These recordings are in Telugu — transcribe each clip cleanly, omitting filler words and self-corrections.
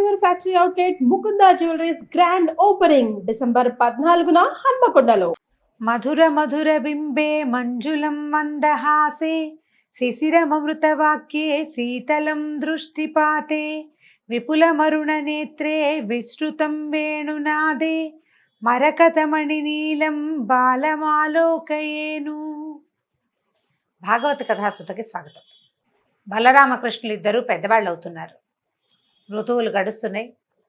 ever factory outlet Mukunda Jewelries grand opening December 14న హన్మకొండలో. మధుర మధుర బింబే మంజులం మందహాసే శిశిరమృతవాక్యే శీతలం దృష్టిపాతే విపులమరుణ నేత్రే విస్తృతం వేణునాదే మరకతమణి నీలం బాలమాలోకయేను. భాగవత కథాసుతకి స్వాగతం. బలరామకృష్ణులు ఇద్దరూ పెద్దవాళ్ళు అవుతున్నారు. ఋతువులు గడుస్తున్నాయి,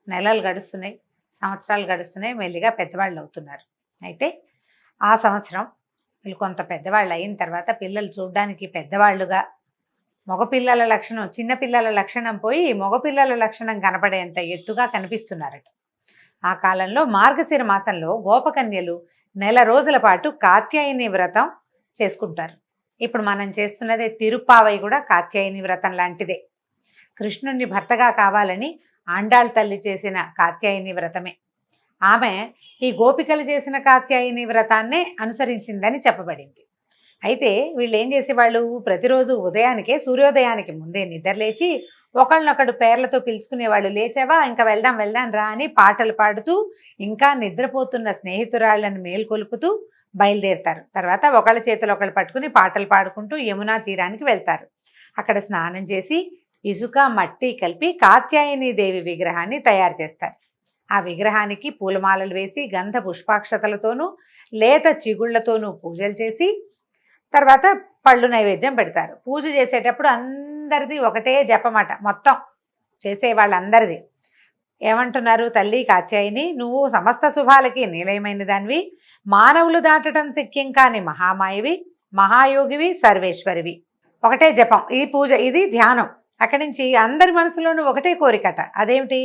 నెలలు గడుస్తున్నాయి, సంవత్సరాలు గడుస్తున్నాయి, మెల్లిగా పెద్దవాళ్ళు అవుతున్నారు. అయితే ఆ సంవత్సరం వీళ్ళు కొంత పెద్దవాళ్ళు అయిన తర్వాత పిల్లలు చూడడానికి పెద్దవాళ్ళుగా మగపిల్లల లక్షణం, చిన్నపిల్లల లక్షణం పోయి మగపిల్లల లక్షణం కనపడేంత ఎత్తుగా కనిపిస్తున్నారట. ఆ కాలంలో మార్గశిర మాసంలో గోపకన్యలు నెల రోజుల పాటు కాత్యాయని వ్రతం చేసుకుంటారు. ఇప్పుడు మనం చేస్తున్నదే తిరుప్పావై కూడా కాత్యాయని వ్రతం లాంటిదే. కృష్ణుని భర్తగా కావాలని ఆండాళ్ తల్లి చేసిన కాత్యాయని వ్రతమే. ఆమె ఈ గోపికలు చేసిన కాత్యాయని వ్రతాన్నే అనుసరించిందని చెప్పబడింది. అయితే వీళ్ళు ఏం చేసేవాళ్ళు, ప్రతిరోజు ఉదయానికే సూర్యోదయానికి ముందే నిద్రలేచి ఒకళ్ళనొకడు పేర్లతో పిలుచుకునేవాళ్ళు. లేచావా, ఇంకా వెళ్దాం వెళ్దాం రా అని పాటలు పాడుతూ ఇంకా నిద్రపోతున్న స్నేహితురాళ్ళని మేల్కొలుపుతూ బయలుదేరుతారు. తర్వాత ఒకళ్ళ చేతులు ఒకళ్ళు పట్టుకుని పాటలు పాడుకుంటూ యమునా తీరానికి వెళ్తారు. అక్కడ స్నానం చేసి ఇసుక మట్టి కలిపి కాత్యాయని దేవి విగ్రహాన్ని తయారు చేస్తారు. ఆ విగ్రహానికి పూలమాలలు వేసి గంధ పుష్పాక్షతలతోనూ లేత చిగుళ్లతోనూ పూజలు చేసి తర్వాత పళ్ళు నైవేద్యం పెడతారు. పూజ చేసేటప్పుడు అందరిది ఒకటే జపమాట, మొత్తం చేసే వాళ్ళందరిది. ఏమంటున్నారు, తల్లి కాత్యాయని, నువ్వు సమస్త శుభాలకి నిలయమైన దానివి, మానవులు దాటడం శక్యం కాని మహామాయవి, మహాయోగివి, సర్వేశ్వరివి. ఒకటే జపం, ఈ పూజ, ఇది ధ్యానం. అక్కడి నుంచి అందరి మనసులోనూ ఒకటే కోరికట. అదేమిటి,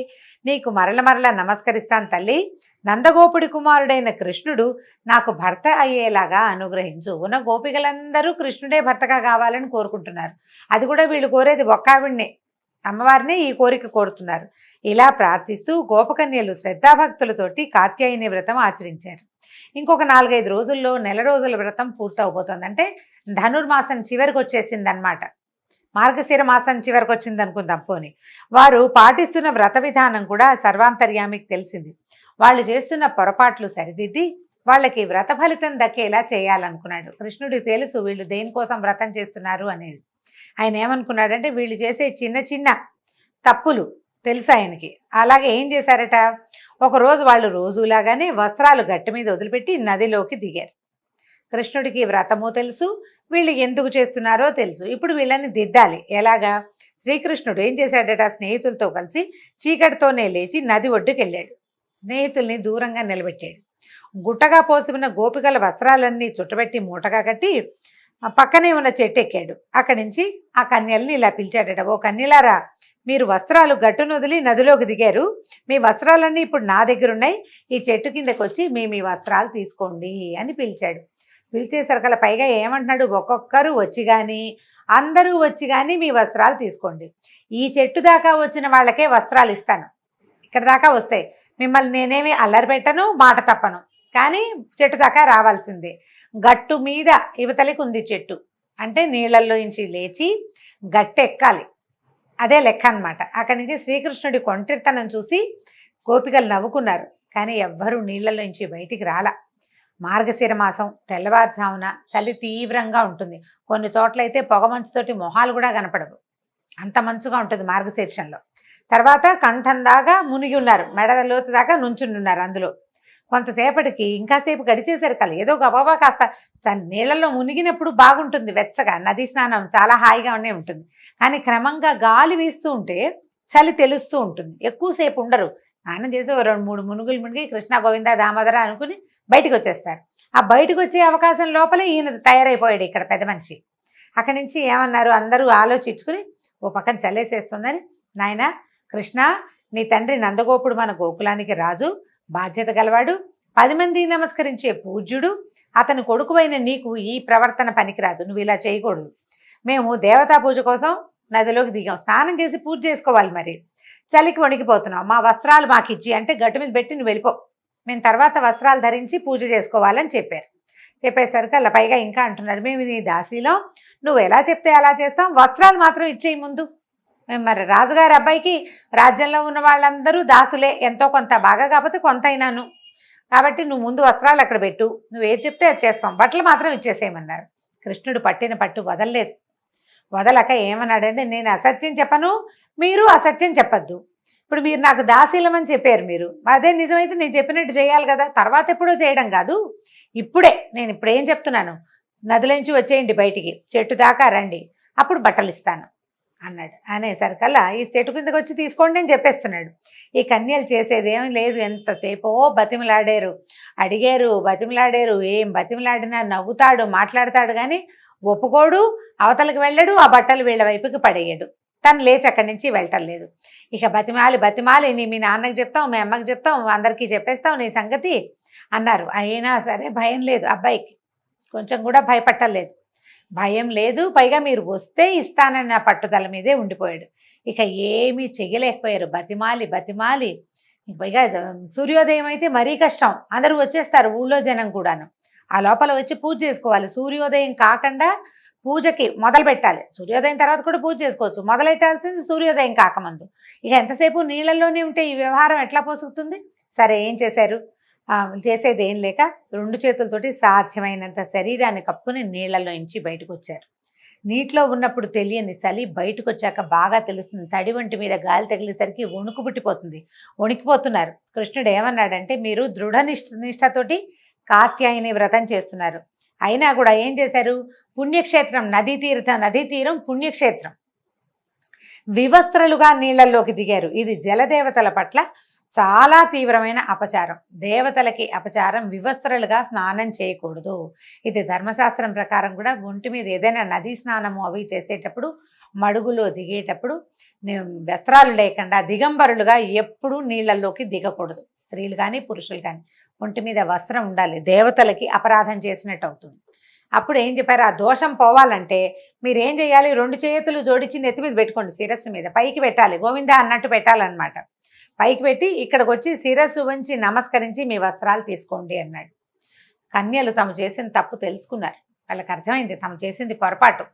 నీకు మరల మరల నమస్కరిస్తాను తల్లి, నందగోపుడి కుమారుడైన కృష్ణుడు నాకు భర్త అయ్యేలాగా అనుగ్రహించు. ఉన్న గోపికలందరూ కృష్ణుడే భర్తగా కావాలని కోరుకుంటున్నారు. అది కూడా వీళ్ళు కోరేది ఒక్కావిడ్నే, అమ్మవారినే ఈ కోరిక కోరుతున్నారు. ఇలా ప్రార్థిస్తూ గోపకన్యలు శ్రద్ధాభక్తులతోటి కాత్యాయని వ్రతం ఆచరించారు. ఇంకొక 4-5 రోజుల్లో నెల రోజుల వ్రతం పూర్తవబోతోంది. అంటే ధనుర్మాసం చివరికి వచ్చేసిందనమాట. మార్గశిర మాసం చివరికి వచ్చింది అనుకుందాం పోని. వారు పాటిస్తున్న వ్రత విధానం కూడా సర్వాంతర్యామికి తెలిసింది. వాళ్ళు చేస్తున్న పొరపాట్లు సరిదిద్ది వాళ్ళకి వ్రత ఫలితం దక్కేలా చేయాలనుకున్నాడు. కృష్ణుడికి తెలుసు వీళ్ళు దేనికోసం వ్రతం చేస్తున్నారు అనేది. ఆయన ఏమనుకున్నాడంటే, వీళ్ళు చేసే చిన్న చిన్న తప్పులు తెలుసు ఆయనకి. అలాగే ఏం చేశారట, ఒకరోజు వాళ్ళు రోజులాగానే వస్త్రాలు గట్టి మీద వదిలిపెట్టి నదిలోకి దిగారు. కృష్ణుడికి వ్రతము తెలుసు, వీళ్ళు ఎందుకు చేస్తున్నారో తెలుసు. ఇప్పుడు వీళ్ళని దిద్దాలి. ఎలాగా, శ్రీకృష్ణుడు ఏం చేశాడట, స్నేహితులతో కలిసి చీకటితోనే లేచి నది ఒడ్డుకు వెళ్ళాడు. స్నేహితుల్ని దూరంగా నిలబెట్టాడు. గుట్టగా పోసిన గోపికల వస్త్రాలన్నీ చుట్టబెట్టి మూటగా కట్టి పక్కనే ఉన్న చెట్టు ఎక్కాడు. అక్కడి నుంచి ఆ కన్యల్ని ఇలా పిలిచాడట, ఓ కన్యలారా, మీరు వస్త్రాలు గట్టును వదిలి నదిలోకి దిగారు, మీ వస్త్రాలన్నీ ఇప్పుడు నా దగ్గర ఉన్నాయి, ఈ చెట్టు కిందకు వచ్చి మీ వస్త్రాలు తీసుకోండి అని పిలిచాడు. పిలిచేసరికల్లా పైగా ఏమంటున్నాడు, ఒక్కొక్కరు వచ్చి కానీ అందరూ వచ్చి కానీ మీ వస్త్రాలు తీసుకోండి, ఈ చెట్టు దాకా వచ్చిన వాళ్ళకే వస్త్రాలు ఇస్తాను, ఇక్కడ దాకా వస్తాయి, మిమ్మల్ని నేనేమి అల్లరి పెట్టను, మాట తప్పను, కానీ చెట్టు దాకా రావాల్సిందే. గట్టు మీద యువతలికి ఉంది చెట్టు అంటే నీళ్ళల్లో నుంచి లేచి గట్టు ఎక్కాలి, అదే లెక్క అనమాట. అక్కడి నుంచి శ్రీకృష్ణుడి కొంటితనం చూసి గోపికలు నవ్వుకున్నారు. కానీ ఎవ్వరూ నీళ్ళల్లో నుంచి బయటికి రాల. మార్గశిర మాసం తెల్లవారుజామున చలి తీవ్రంగా ఉంటుంది. కొన్ని చోట్లయితే పొగమంచుతోటి మొహాలు కూడా కనపడవు, అంత మంచుగా ఉంటుంది మార్గశీర్షంలో. తర్వాత కంఠం దాకా మునిగి ఉన్నారు, మెడ లోతు దాకా నుంచుని ఉన్నారు. అందులో కొంతసేపటికి ఇంకాసేపు గడిచేసరి కల ఏదో గబాబా కాస్త నీళ్ళల్లో మునిగినప్పుడు బాగుంటుంది, వెచ్చగా నదీ స్నానం చాలా హాయిగానే ఉంటుంది. కానీ క్రమంగా గాలి వీస్తూ ఉంటే చలి తెలుస్తూ ఉంటుంది. ఎక్కువసేపు ఉండరు, స్నానం చేసి 2-3 మునుగులు మునిగి కృష్ణ గోవింద దామోదర అనుకుని బయటకు వచ్చేస్తారు. ఆ బయటకు వచ్చే అవకాశం లోపలే ఈయన తయారైపోయాడు ఇక్కడ పెద్ద మనిషి. అక్కడి నుంచి ఏమన్నారు, అందరూ ఆలోచించుకుని ఓ పక్కన చల్లేసేస్తుందని, నాయన కృష్ణ, నీ తండ్రి నందగోపుడు మన గోకులానికి రాజు, బాధ్యత గలవాడు, 10 మంది నమస్కరించే పూజ్యుడు, అతని కొడుకువైన నీకు ఈ ప్రవర్తన పనికిరాదు, నువ్వు ఇలా చేయకూడదు. మేము దేవతా పూజ కోసం నదిలోకి దిగాం, స్నానం చేసి పూజ చేసుకోవాలి, మరి చలికి వణికిపోతున్నాం, మా వస్త్రాలు మాకు ఇచ్చి అంటే గట్టు మీద పెట్టి నువ్వు వెళ్ళిపో, మేము తర్వాత వస్త్రాలు ధరించి పూజ చేసుకోవాలని చెప్పారు. చెప్పేసరికి అలా పైగా ఇంకా అంటున్నారు, మేము నీ దాసీలో, నువ్వు ఎలా చెప్తే అలా చేస్తాం, వస్త్రాలు మాత్రం ఇచ్చేయి ముందు మరి రాజుగారి అబ్బాయికి రాజ్యంలో ఉన్న వాళ్ళందరూ దాసులే, ఎంతో కొంత, బాగా కాకపోతే కొంత అయినాను. కాబట్టి నువ్వు ముందు వస్త్రాలు అక్కడ పెట్టు, నువ్వు ఏది చెప్తే అది చేస్తాం, బట్టలు మాత్రం ఇచ్చేసేయమన్నారు. కృష్ణుడు పట్టిన పట్టు వదలలేదు. వదలక ఏమన్నాడంటే, నేను అసత్యం చెప్పను, మీరు అసత్యం చెప్పద్దు. ఇప్పుడు మీరు నాకు దాసీలమని చెప్పారు, మీరు అదే నిజమైతే నేను చెప్పినట్టు చేయాలి కదా. తర్వాత ఎప్పుడో చేయడం కాదు, ఇప్పుడే, నేను ఇప్పుడు ఏం చెప్తున్నాను, నదిలోంచి వచ్చేయండి బయటికి, చెట్టు దాకా రండి, అప్పుడు బట్టలు ఇస్తాను అన్నాడు. అనేసరికల్లా ఈ చెట్టు కిందకి వచ్చి తీసుకోండి అని చెప్పేస్తున్నాడు. ఈ కన్యలు చేసేది ఏమీ లేదు, ఎంతసేపో బతిమలాడారు, అడిగారు, బతిమలాడారు. ఏం బతిమలాడినా నవ్వుతాడు, మాట్లాడతాడు, కానీ ఒప్పుకోడు, అవతలకు వెళ్ళడు, ఆ బట్టలు వీళ్ళ వైపుకి పడేయడు. తను లేచి అక్కడి నుంచి వెళ్ళటం లేదు. ఇక బతిమాలి బతిమాలి, నీ మీ నాన్నకి చెప్తాం, మీ అమ్మకి చెప్తాం, అందరికీ చెప్పేస్తాం నీ సంగతి అన్నారు. అయినా సరే భయం లేదు అబ్బాయికి, కొంచెం కూడా భయపట్టలేదు, భయం లేదు. పైగా మీరు వస్తే ఇస్తానన్న పట్టుదల మీదే ఉండిపోయాడు. ఇక ఏమీ చెయ్యలేకపోయారు, బతిమాలి బతిమాలి. పైగా సూర్యోదయం అయితే మరీ కష్టం, అందరూ వచ్చేస్తారు, ఊళ్ళో జనం కూడాను. ఆ లోపల వచ్చి పూజ చేసుకోవాలి. సూర్యోదయం కాకుండా పూజకి మొదలు పెట్టాలి. సూర్యోదయం తర్వాత కూడా పూజ చేసుకోవచ్చు, మొదలెట్టాల్సింది సూర్యోదయం కాకముందు. ఇక ఎంతసేపు నీళ్ళల్లోనే ఉంటే ఈ వ్యవహారం ఎట్లా పోసుకుతుంది? సరే ఏం చేశారు, చేసేది ఏం లేక 2 చేతులతోటి సాధ్యమైనంత శరీరాన్ని కప్పుకుని నీళ్ళల్లో నుంచి బయటకు వచ్చారు. నీటిలో ఉన్నప్పుడు తెలియని చలి, బయటకు వచ్చాక బాగా తెలుస్తుంది. తడి వంటి మీద గాలి తగిలేసరికి వణుకు పుట్టిపోతుంది, వణికిపోతున్నారు. కృష్ణుడు ఏమన్నాడంటే, మీరు దృఢ నిష్ఠతోటి కాత్యాయని వ్రతం చేస్తున్నారు, అయినా కూడా ఏం చేశారు, పుణ్యక్షేత్రం, నదీ తీరం పుణ్యక్షేత్రం, వివస్త్రలుగా నీళ్ళల్లోకి దిగారు. ఇది జలదేవతల పట్ల చాలా తీవ్రమైన అపచారం. దేవతలకి అపచారం, వివస్త్రలుగా స్నానం చేయకూడదు. ఇది ధర్మశాస్త్రం ప్రకారం కూడా ఒంటి మీద ఏదైనా నదీ స్నానము అవి చేసేటప్పుడు, మడుగులో దిగేటప్పుడు వస్త్రాలు లేకుండా దిగంబరులుగా ఎప్పుడూ నీళ్ళల్లోకి దిగకూడదు. స్త్రీలు కానీ పురుషులు కానీ ఒంటి మీద వస్త్రం ఉండాలి, దేవతలకి అపరాధం చేసినట్టు అవుతుంది. అప్పుడు ఏం చెప్పారు, ఆ దోషం పోవాలంటే మీరేం చేయాలి, 2 చేతులు జోడించి నెత్తి మీద పెట్టుకోండి, శిరస్సు మీద పైకి పెట్టాలి, గోవింద అన్నట్టు పెట్టాలన్నమాట. పైకి పెట్టి ఇక్కడికి వచ్చి శిరస్సు వంచి నమస్కరించి మీ వస్త్రాలు తీసుకోండి అన్నాడు. కన్యలు తాము చేసిన తప్పు తెలుసుకున్నారు, వాళ్ళకి అర్థమైంది తాము చేసింది పొరపాటు,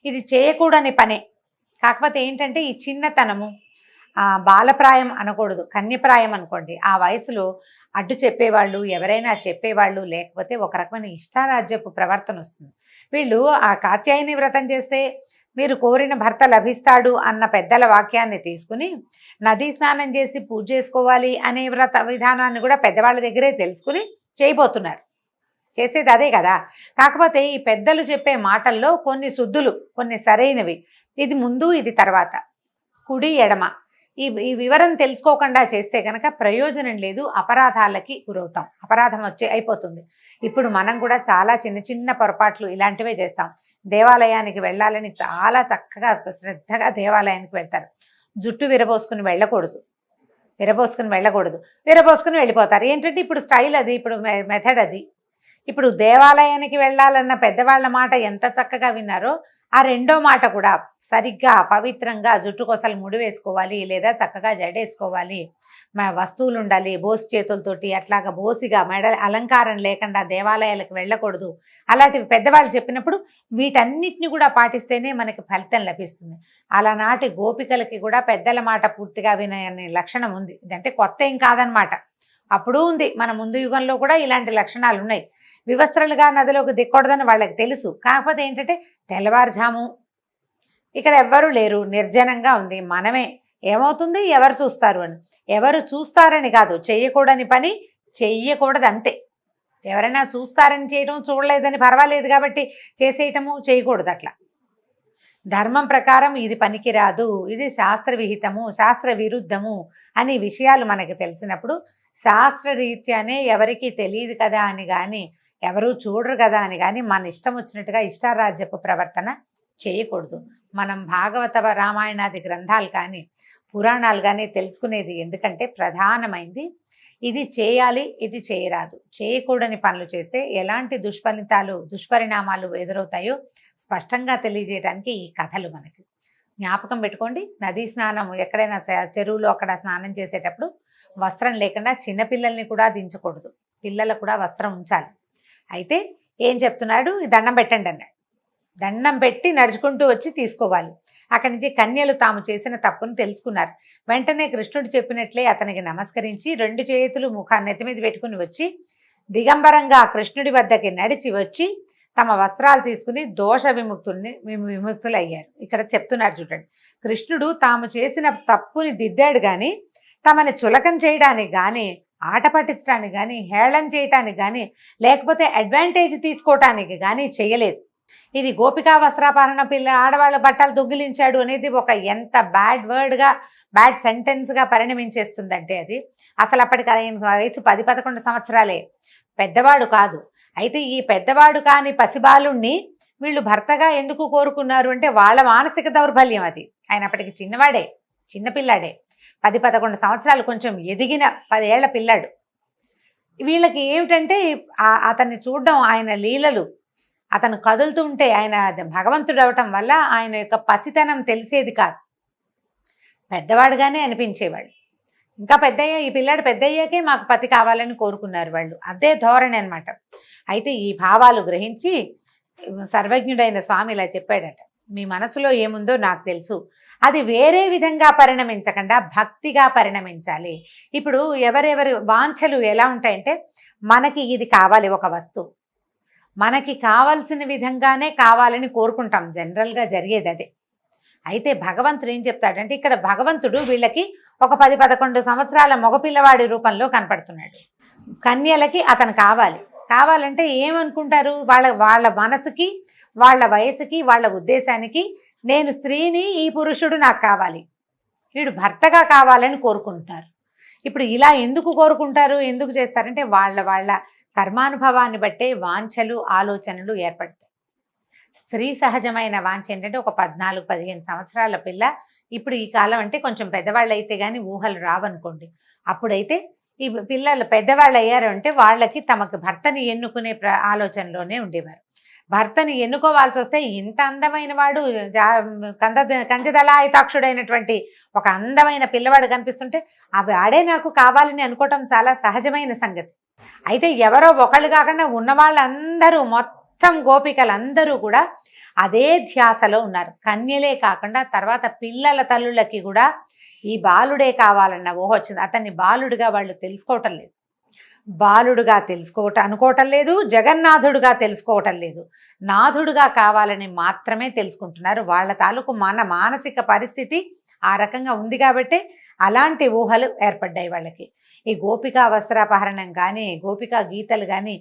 ఇది చేయకూడని పనే. కాకపోతే ఏంటంటే ఈ చిన్నతనము, బాలప్రాయం అనకూడదు, కన్యప్రాయం అనుకోండి, ఆ వయసులో అడ్డు చెప్పేవాళ్ళు, ఎవరైనా చెప్పేవాళ్ళు లేకపోతే ఒక రకమైన ఇష్టారాజ్యపు ప్రవర్తన వస్తుంది. వీళ్ళు ఆ కాత్యాయని వ్రతం చేస్తే మీరు కోరిన భర్త లభిస్తాడు అన్న పెద్దల వాక్యాన్ని తీసుకుని నదీ స్నానం చేసి పూజ చేసుకోవాలి అనే వ్రత విధానాన్ని కూడా పెద్దవాళ్ళ దగ్గరే తెలుసుకుని చేయబోతున్నారు. చేసేది అదే కదా. కాకపోతే ఈ పెద్దలు చెప్పే మాటల్లో కొన్ని శుద్ధులు, కొన్ని సరైనవి, ఇది ముందు ఇది తర్వాత, కుడి ఎడమ, ఈ వివరం తెలుసుకోకుండా చేస్తే కనుక ప్రయోజనం లేదు, అపరాధాలకి గురవుతాం, అపరాధం అయిపోతుంది. ఇప్పుడు మనం కూడా చాలా చిన్న చిన్న పొరపాట్లు ఇలాంటివే చేస్తాం. దేవాలయానికి వెళ్ళాలని చాలా చక్కగా శ్రద్ధగా దేవాలయానికి వెళ్తారు, జుట్టు విరబోసుకుని వెళ్ళకూడదు, విరబోసుకుని వెళ్ళిపోతారు. ఏంటంటే ఇప్పుడు స్టైల్ అది, ఇప్పుడు మెథడ్ అది. ఇప్పుడు దేవాలయానికి వెళ్ళాలన్న పెద్దవాళ్ళ మాట ఎంత చక్కగా విన్నారో, ఆ రెండో మాట కూడా సరిగ్గా పవిత్రంగా జుట్టు కొసలు ముడి వేసుకోవాలి, లేదా చక్కగా జడేసుకోవాలి, వస్తువులు ఉండాలి, బోసి చేతులతోటి అట్లాగా బోసిగా మెడ అలంకారం లేకుండా దేవాలయాలకు వెళ్ళకూడదు. అలాంటివి పెద్దవాళ్ళు చెప్పినప్పుడు వీటన్నిటిని కూడా పాటిస్తేనే మనకి ఫలితం లభిస్తుంది. అలానాటి గోపికలకి కూడా పెద్దల మాట పూర్తిగా వినే లక్షణం ఉంది. ఇదంటే కొత్త ఏం కాదనమాట, అప్పుడు ఉంది, మన ముందు యుగంలో కూడా ఇలాంటి లక్షణాలు ఉన్నాయి. వివస్త్రలుగా నదిలోకి దిక్కకూడదని వాళ్ళకి తెలుసు. కాకపోతే ఏంటంటే తెల్లవారుజాము ఇక్కడ ఎవ్వరూ లేరు, నిర్జనంగా ఉంది, మనమే, ఏమవుతుంది, ఎవరు చూస్తారు అని. ఎవరు చూస్తారని కాదు, చెయ్యకూడని పని చెయ్యకూడదు అంతే. ఎవరైనా చూస్తారని చేయటం, చూడలేదని పర్వాలేదు కాబట్టి చేసేయటము చేయకూడదు. అట్లా ధర్మం ప్రకారం ఇది పనికిరాదు, ఇది శాస్త్ర విహితము, శాస్త్ర విరుద్ధము అని విషయాలు మనకు తెలిసినప్పుడు శాస్త్రరీత్యానే ఎవరికీ తెలియదు కదా అని కానీ, ఎవరూ చూడరు కదా అని కానీ మన ఇష్టం వచ్చినట్టుగా ఇష్టారాజ్యపు ప్రవర్తన చేయకూడదు. మనం భాగవత రామాయణాది గ్రంథాలు కానీ పురాణాలు కానీ తెలుసుకునేది ఎందుకంటే ప్రధానమైంది ఇది చేయాలి, ఇది చేయరాదు. చేయకూడని పనులు చేస్తే ఎలాంటి దుష్పరిణామాలు ఎదురవుతాయో స్పష్టంగా తెలియజేయడానికి ఈ కథలు మనకి జ్ఞాపకం పెట్టుకోండి. నదీ స్నానం ఎక్కడైనా చెరువులో అక్కడ స్నానం చేసేటప్పుడు వస్త్రం లేకుండా చిన్నపిల్లల్ని కూడా దించకూడదు, పిల్లలకు కూడా వస్త్రం ఉంచాలి. అయితే ఏం చెప్తున్నాడు, దండం పెట్టండి అన్నాడు. దండం పెట్టి నడుచుకుంటూ వచ్చి తీసుకోవాలి. అక్కడి నుంచి కన్యలు తాము చేసిన తప్పును తెలుసుకున్నారు. వెంటనే కృష్ణుడు చెప్పినట్లే అతనికి నమస్కరించి 2 చేతులు ముఖాన్ని నెత్తి మీద పెట్టుకుని వచ్చి దిగంబరంగా కృష్ణుడి వద్దకి నడిచి వచ్చి తమ వస్త్రాలు తీసుకుని దోష విముక్తులయ్యారు. ఇక్కడ చెప్తున్నారు చూడండి, కృష్ణుడు తాము చేసిన తప్పుని దిద్దాడు కానీ తమని చులకం చేయడానికి కానీ ఆట పట్టించడానికి కానీ హేళన చేయటానికి కానీ లేకపోతే అడ్వాంటేజ్ తీసుకోవటానికి కానీ చేయలేదు. ఇది గోపికా వస్త్రాపహరణ ఆడవాళ్ళ బట్టలు దొంగిలించాడు అనేది ఒక ఎంత బ్యాడ్ సెంటెన్స్గా పరిణమించేస్తుందంటే అది అసలు అప్పటికి ఆయన వయసు 10-11 సంవత్సరాలే, పెద్దవాడు కాదు. అయితే ఈ పెద్దవాడు కాని పసిబాలుణ్ణి వీళ్ళు భర్తగా ఎందుకు కోరుకున్నారు అంటే వాళ్ళ మానసిక దౌర్బల్యం అది. ఆయన అప్పటికి చిన్నపిల్లాడే, 10-11 సంవత్సరాలు, కొంచెం ఎదిగిన 10 ఏళ్ల పిల్లాడు. వీళ్ళకి ఏమిటంటే అతన్ని చూడడం, ఆయన లీలలు, అతను కదులుతుంటే ఆయన భగవంతుడు అవటం వల్ల ఆయన యొక్క పసితనం తెలిసేది కాదు, పెద్దవాడుగానే అనిపించేవాళ్ళు. ఇంకా ఈ పిల్లాడు పెద్దయ్యాకే మాకు పతి కావాలని కోరుకున్నారు వాళ్ళు, అదే ధోరణి అనమాట. అయితే ఈ భావాలు గ్రహించి సర్వజ్ఞుడైన స్వామి ఇలా చెప్పాడట, మీ మనసులో ఏముందో నాకు తెలుసు, అది వేరే విధంగా పరిణమించకుండా భక్తిగా పరిణమించాలి. ఇప్పుడు ఎవరెవరి వాంఛలు ఎలా ఉంటాయంటే, మనకి ఇది కావాలి, ఒక వస్తువు మనకి కావాల్సిన విధంగానే కావాలని కోరుకుంటాం, జనరల్గా జరిగేది అదే. అయితే భగవంతుడు ఏం చెప్తాడంటే, ఇక్కడ భగవంతుడు వీళ్ళకి ఒక 10-11 సంవత్సరాల మగపిల్లవాడి రూపంలో కనపడుతున్నాడు. కన్యలకి అతను కావాలంటే ఏమనుకుంటారు, వాళ్ళ మనసుకి, వాళ్ళ వయసుకి, వాళ్ళ ఉద్దేశానికి నేను స్త్రీని, ఈ పురుషుడు నాకు కావాలి, వీడు భర్తగా కావాలని కోరుకుంటున్నారు. ఇప్పుడు ఇలా ఎందుకు కోరుకుంటారు, ఎందుకు చేస్తారంటే వాళ్ళ కర్మానుభవాన్ని బట్టే వాంఛలు, ఆలోచనలు ఏర్పడతాయి. స్త్రీ సహజమైన వాంఛ ఏంటంటే ఒక 14-15 సంవత్సరాల పిల్ల, ఇప్పుడు ఈ కాలం అంటే కొంచెం పెద్దవాళ్ళు అయితే కానీ ఊహలు రావనుకోండి, అప్పుడైతే ఈ పిల్లలు పెద్దవాళ్ళు అయ్యారు అంటే వాళ్ళకి తమకు భర్తని ఎన్నుకునే ఆలోచనలోనే ఉండేవారు. భర్తని ఎన్నుకోవాల్సి వస్తే ఇంత అందమైన వాడు, కంజదళాయితాక్షుడైనటువంటి ఒక అందమైన పిల్లవాడు కనిపిస్తుంటే ఆడే నాకు కావాలని అనుకోవటం చాలా సహజమైన సంగతి. అయితే ఎవరో ఒకళ్ళు కాకుండా ఉన్న వాళ్ళందరూ, మొత్తం గోపికలందరూ కూడా అదే ధ్యాసలో ఉన్నారు. కన్యలే కాకుండా తర్వాత పిల్లల తల్లులకి కూడా ఈ బాలుడే కావాలన్న ఊహ వచ్చింది. అతన్ని బాలుడిగా వాళ్ళు తెలుసుకోవటం లేదు, అనుకోవటం లేదు, జగన్నాథుడుగా తెలుసుకోవటం లేదు, నాథుడుగా కావాలని మాత్రమే తెలుసుకుంటున్నారు. వాళ్ళ తాలూకు మానసిక పరిస్థితి ఆ రకంగా ఉంది కాబట్టి అలాంటి ఊహలు ఏర్పడ్డాయి వాళ్ళకి. ఈ గోపికా వస్త్రాపహరణం కానీ, గోపికా గీతలు కానీ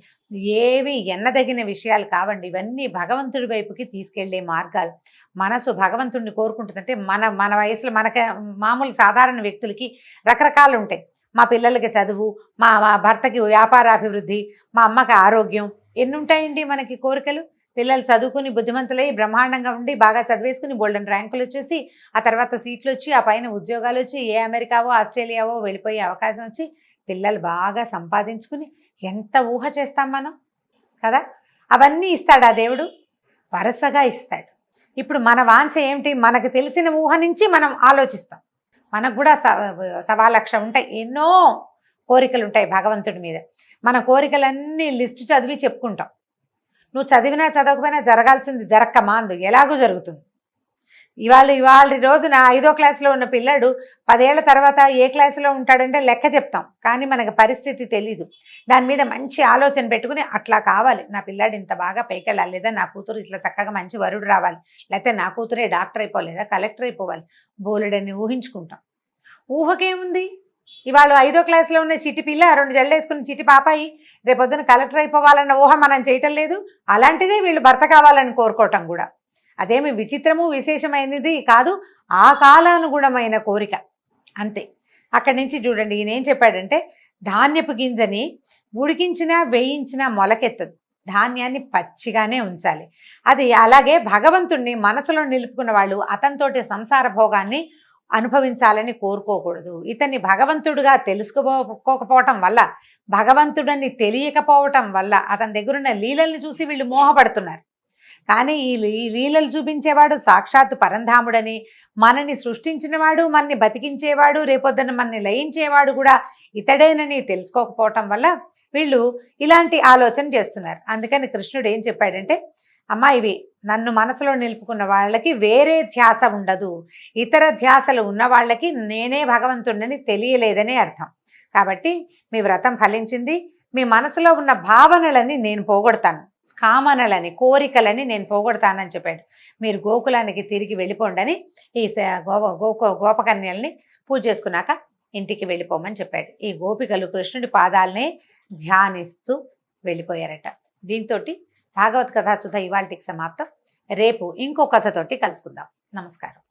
ఏవి ఎన్నదగిన విషయాలు కావండి. ఇవన్నీ భగవంతుడి వైపుకి తీసుకెళ్లే మార్గాలు. మనసు భగవంతుడిని కోరుకుంటుందంటే మన వయసులో మామూలు సాధారణ వ్యక్తులకి రకరకాలు ఉంటాయి. మా పిల్లలకి చదువు, మా భర్తకి వ్యాపారాభివృద్ధి, మా అమ్మకి ఆరోగ్యం, ఎన్ని ఉంటాయండి మనకి కోరికలు. పిల్లలు చదువుకుని బుద్ధిమంతులై బ్రహ్మాండంగా ఉండి బాగా చదివేసుకుని బోల్డెన్ ర్యాంకులు వచ్చేసి, ఆ తర్వాత సీట్లు వచ్చి, ఆ పైన ఉద్యోగాలు వచ్చి, ఏ అమెరికావో ఆస్ట్రేలియావో వెళ్ళిపోయే అవకాశం వచ్చి, పిల్లలు బాగా సంపాదించుకుని ఎంత ఊహ చేస్తాం మనం కదా. అవన్నీ ఇస్తాడు ఆ దేవుడు, వరుసగా ఇస్తాడు. ఇప్పుడు మన వాంఛ ఏమిటి, మనకు తెలిసిన ఊహ నుంచి మనం ఆలోచిస్తాం. మనకు కూడా 1,00,000 ఉంటాయి, ఎన్నో కోరికలు ఉంటాయి భగవంతుడి మీద. మన కోరికలన్నీ లిస్టు చదివి చెప్పుకుంటాం. నువ్వు చదివినా చదవకపోయినా జరగాల్సింది జరక్క మాందు, ఎలాగూ జరుగుతుంది. ఇవాళ రోజున 5వ క్లాసులో ఉన్న పిల్లాడు 10 ఏళ్ల తర్వాత ఏ క్లాసులో ఉంటాడంటే లెక్క చెప్తాం, కానీ మనకు పరిస్థితి తెలీదు. దాని మీద మంచి ఆలోచన పెట్టుకుని అట్లా కావాలి, నా పిల్లాడు ఇంత బాగా పైకి వెళ్ళాలి, లేదా నా కూతురు ఇట్లా చక్కగా మంచి వరుడు రావాలి, లేకపోతే నా కూతురే డాక్టర్ అయిపోలేదా, కలెక్టర్ అయిపోవాలి, బోలెడని ఊహించుకుంటాం. ఊహకేముంది, ఇవాళ 5వ క్లాసులో ఉన్న చిట్టి పిల్ల 2 జళ్ళు వేసుకుని చిట్టి పాపాయి రేపొద్దున కలెక్టర్ అయిపోవాలన్న ఊహ మనం చేయటం లేదు. అలాంటిదే వీళ్ళు భర్త కావాలని కోరుకోవటం కూడా అదేమి విచిత్రము విశేషమైనది కాదు, ఆ కాలానుగుణమైన కోరిక అంతే. అక్కడి నుంచి చూడండి ఈయన ఏం చెప్పాడంటే, ధాన్యపు గింజని ఉడికించినా వేయించినా మొలకెత్తదు, ధాన్యాన్ని పచ్చిగానే ఉంచాలి. అది అలాగే భగవంతుణ్ణి మనసులో నిలుపుకున్న వాళ్ళు అతనితోటి సంసార భోగాన్ని అనుభవించాలని కోరుకోకూడదు. ఇతన్ని భగవంతుడుగా తెలుసుకోకపోవటం వల్ల, భగవంతుడని తెలియకపోవటం వల్ల అతని దగ్గరున్న లీలల్ని చూసి వీళ్ళు మోహపడుతున్నారు. కానీ ఈ లీలలు చూపించేవాడు సాక్షాత్తు పరంధాముడని, మనని సృష్టించినవాడు, మనని బతికించేవాడు, రేపొద్దున మనని లయించేవాడు కూడా ఇతడేనని తెలుసుకోకపోవటం వల్ల వీళ్ళు ఇలాంటి ఆలోచన చేస్తున్నారు. అందుకని కృష్ణుడు ఏం చెప్పాడంటే, అమ్మా ఇవి నన్ను మనసులో నిలుపుకున్న వాళ్ళకి వేరే ధ్యాస ఉండదు, ఇతర ధ్యాసలు ఉన్న వాళ్ళకి నేనే భగవంతుడిని తెలియలేదని అర్థం. కాబట్టి మీ వ్రతం ఫలించింది. మీ మనసులో ఉన్న భావనలని నేను పోగొడతాను, కామనలని కోరికలని నేను పోగొడతానని చెప్పాడు. మీరు గోకులానికి తిరిగి వెళ్ళిపోండని ఈ గోపకన్యల్ని పూజ చేసుకున్నాక ఇంటికి వెళ్ళిపోమని చెప్పాడు. ఈ గోపికలు కృష్ణుడి పాదాలని ధ్యానిస్తూ వెళ్ళిపోయారట. దీంతో భాగవత్ కథా సుధ ఇవాళకి సమాప్తం. రేపు ఇంకో కథతోటి కలుసుకుందాం. నమస్కారం.